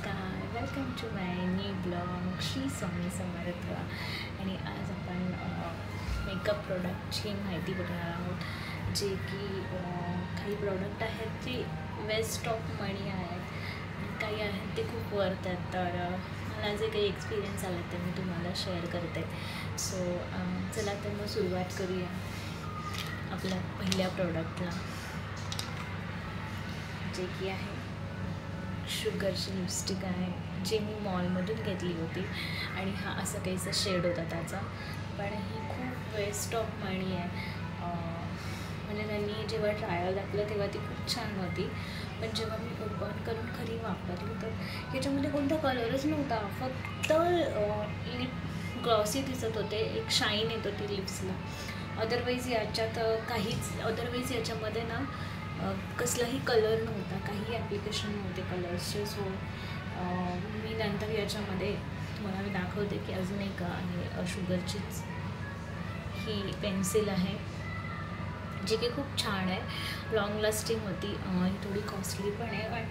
नमस्कार, welcome to my new blog Shri Swami Samarth. आणि आज आपण मेकअप प्रोडक्टची माहिती बघणार आहोत, जे की काही प्रोडक्ट आहेत जे वेस्ट ऑफ मनी आहेत आणि काही आहेत ते खूप वर्थ आहेत. तर मला जे काही एक्सपिरियन्स आले ते मी तुम्हाला शेअर करते. सो चला तर मग सुरुवात करूया आपल्या पहिल्या प्रोडक्टला, जे की आहे शुगरची लिपस्टिक आहे, जी मी मॉलमधून घेतली होती. आणि हा असा काहीसा शेड होता त्याचा, पण ही खूप वेस्ट ऑफ मनी आहे. म्हणजे त्यांनी जेव्हा ट्रायल दाखवलं तेव्हा ती खूप छान होती, पण जेव्हा मी ओपन करून खरी वापरली तर ह्याच्यामध्ये कोणता कलरच नव्हता. फक्त लिप ग्लॉसी दिसत होते, एक शाईन येत होती लिप्सला. अदरवाईज याच्यामध्ये ना कसलाही कलर नव्हता, काही ॲप्लिकेशन नव्हते कलर्सचे. सो मी नंतर याच्यामध्ये तुम्हाला मी दाखवते की अजून एक आहे शुगरचीच ही पेन्सिल आहे, जी की खूप छान आहे, लॉंग लास्टिंग होती. ही थोडी कॉस्टली पण आहे, पण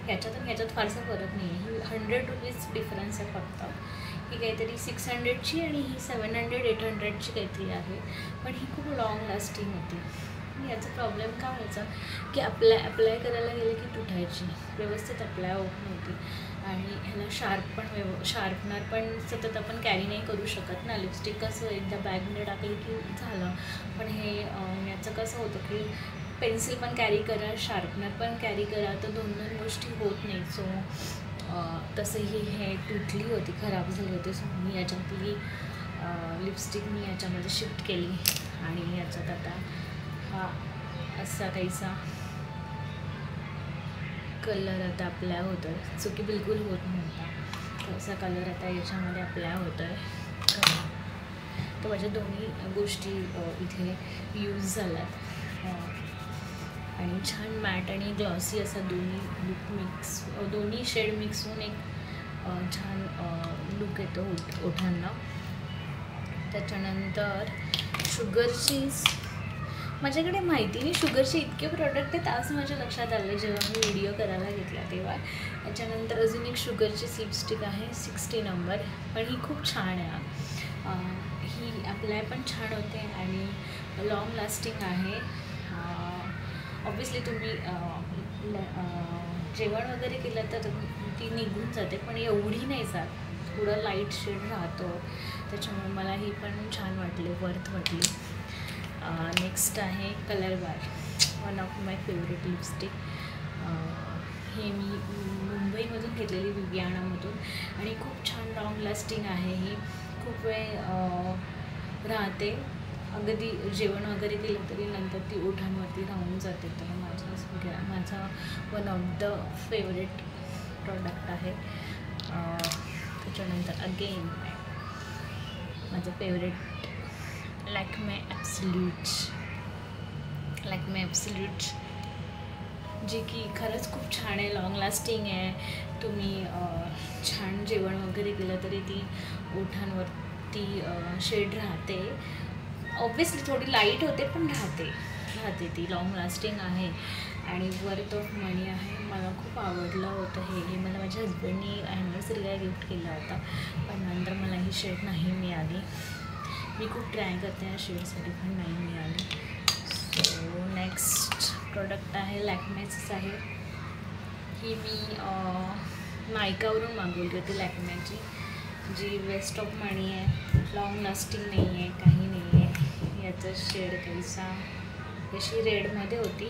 ह्याच्यात फारसा फरक नाही आहे. ही 100 रुपीज डिफरन्स आहे फक्त. ही काहीतरी 600ची आणि ही 700-800ची काहीतरी आहे, पण ही खूप लॉंग लास्टिंग होती. याचा प्रॉब्लेम काय व्हायचा की अप्लाय करायला गेले की तुटायची, व्यवस्थित अप्लाय होत नव्हती. आणि ह्याला शार्पनर पण सतत आपण कॅरी नाही करू शकत ना. लिपस्टिक कसं एकदा बॅगमध्ये टाकली की झालं, पण हे याचं कसं होतं की पेन्सिल पण कॅरी करा, शार्पनर पण कॅरी करा, तर दोन गोष्टी होत नाही. सो तसंही हे तुटली होती, खराब झाली होती. सो मी याच्यातली लिपस्टिक मी याच्यामध्ये शिफ्ट केली आणि याच्यात आता हा असा काहीसा कलर आता अप्लाय होतो आहे, जो की बिलकुल होत नव्हता. असा कलर आता याच्यामध्ये अप्लाय होतो आहे. तर माझ्या दोन्ही गोष्टी इथे यूज झाल्यात. आणि छान मॅट आणि ग्लॉसी असा दोन्ही शेड मिक्स होऊन एक छान लुक येतो ओठांना. त्याच्यानंतर शुगरचीच माझ्याकडे माहिती नाही, शुगरचे इतके प्रोडक्ट आहेत असं माझ्या लक्षात आलं जेव्हा मी व्हिडिओ करायला घेतला तेव्हा. त्याच्यानंतर अजून एक शुगरची लिपस्टिक आहे 60 नंबर, पण ही खूप छान आहे. ही अप्लाय पण छान होते आणि लॉंग लास्टिंग आहे. ऑब्वियसली तुम्ही जेवण वगैरे केलं तर ती निघून जाते, पण एवढी नाही जात, थोडं लाईट शेड राहतो. त्याच्यामुळे मला ही पण छान वाटली, वर्थ वाटली. नेक्स्ट आहे colour bar, one of my favourite lipstick. हे मी मुंबईमधून घेतलेली, विवियानामधून, आणि खूप छान लॉंग लास्टिंग आहे. ही खूप वेळ राहते, अगदी जेवण वगैरे केलं तरी नंतर ती ओठांवरती राहून जाते. तर माझा one of the favourite product आहे. त्याच्यानंतर अगेन माझं फेवरेट लॅक्मे ॲब्सल्यूट, जे की खरंच खूप छान आहे, लॉंग लास्टिंग आहे. तुम्ही छान जेवण वगैरे केलं तरी ती ओठांवरती शेड राहते. ऑब्वियसली थोडी लाईट होते, पण राहते ती, लॉंग लास्टिंग आहे आणि वर्थ ऑफ मनी आहे. मला खूप आवडलं होतं हे मला माझ्या हजबंडनी ॲनिव्हर्सरीला गिफ्ट केला होता, पण नंतर मला ही शेड नाही मिळाली. मी खूप ट्राय करते या शेडसाठी, पण नाही मिळाली. सो नेक्स्ट प्रोडक्ट आहे लॅक्मेचंच आहे. ही मी नायकावरून मागवली होती लॅक्मेची, जी वेस्ट ऑफ मनी आहे, लॉंग लास्टिंग नाही आहे, काही नाही आहे. याचं शेड काहीसा अशी रेडमध्ये होती,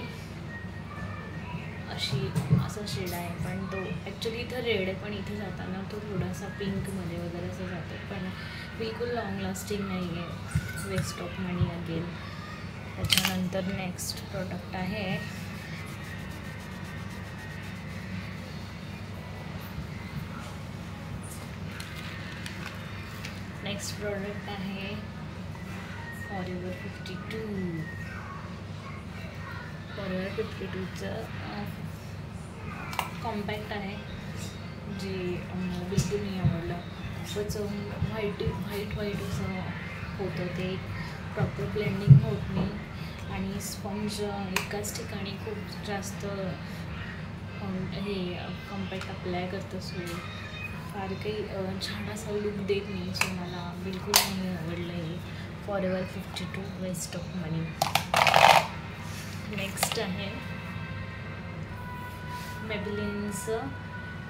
असा शेड आहे, पण तो ॲक्च्युली इथं रेड आहे, पण इथं जाताना तो थोडासा पिंकमध्ये वगैरे असं जातो, पण बिलकुल लॉंग लास्टिंग नाही आहे, वेस्ट ऑफ मनी अगेन. त्याच्यानंतर नेक्स्ट प्रोडक्ट आहे फॉरएवर 52चं कॉम्पॅक्ट आहे, जे बिलकुल नाही आवडलं. खूपच व्हाईट असं होतं, ते प्रॉपर ब्लेंडिंग होत नाही आणि स्पंज एकाच ठिकाणी खूप जास्त हे कॉम्पॅक्ट अप्लाय करतं. सो फार काही छान असा लुक देत नाही, सो मला बिलकुल नाही आवडलं हे. Forever 52 waste of money. Next आहे मेबेलिनचं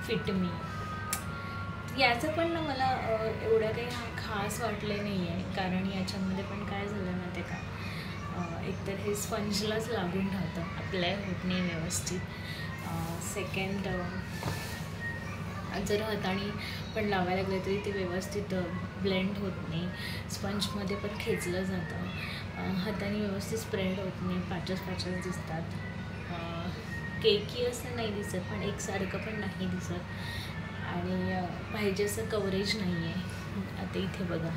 फिट मी. याचं पण ना मला एवढं काही खास वाटले नाही आहे, कारण याच्यामध्ये पण काय झालं ना ते का एकतर हे स्पंजलाच लागून राहतं, अप्लाय होत नाही व्यवस्थित. सेकंड जर हाताने पण लावायला लागले तरी ते व्यवस्थित ब्लेंड होत नाही, स्पंजमध्ये पण खेचलं जातं, हाताने व्यवस्थित स्प्रेड होत नाही, पाचच दिसतात. केकी असं नाही दिसत, पण एकसारखं पण नाही दिसत, आणि पाहिजे असं कव्हरेज नाही आहे. आता इथे बघा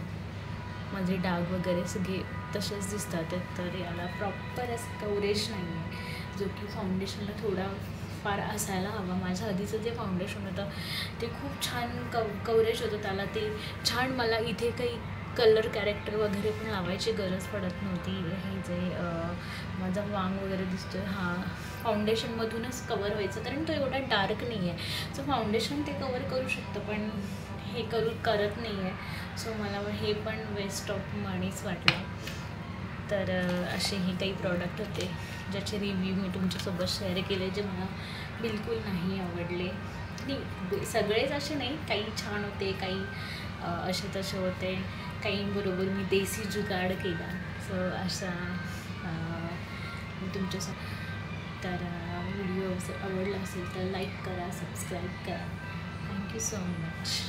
माझे डाग वगैरे सगळे तसेच दिसतात, तर याला प्रॉपर असं कव्हरेज नाही आहे, जो की फाउंडेशनला थोडा फार असायला हवा. माझ्या आधीचं जे फाउंडेशन होतं ते खूप छान कव्हरेज होतं त्याला, ते छान. मला इथे काही कलर कॅरेक्टर वगैरे पण लावायची गरज पडत नव्हती. हे जे माझा वांग वगैरे दिसतो हा फाउंडेशनमधूनच कवर व्हायचं, कारण तो एवढा डार्क नाही आहे, सो फाउंडेशन ते कवर करू शकतं, पण हे करत नाही आहे. सो मला हे पण वेस्ट ऑफ मनीच वाटलं. तर असे हे काही प्रॉडक्ट होते ज्याचे रिव्ह्यू मी तुमच्यासोबत शेअर केले, जे मला बिलकुल नाही आवडले. नाही सगळेच असे नाही, काही छान होते, काही असे तसे होते, काही बरोबर मी देसी जुगाड केला. सो असा मी तुमच्यासोबत. तर व्हिडिओ आवडला असेल तर लाईक करा, सबस्क्राईब करा. Thank you so much.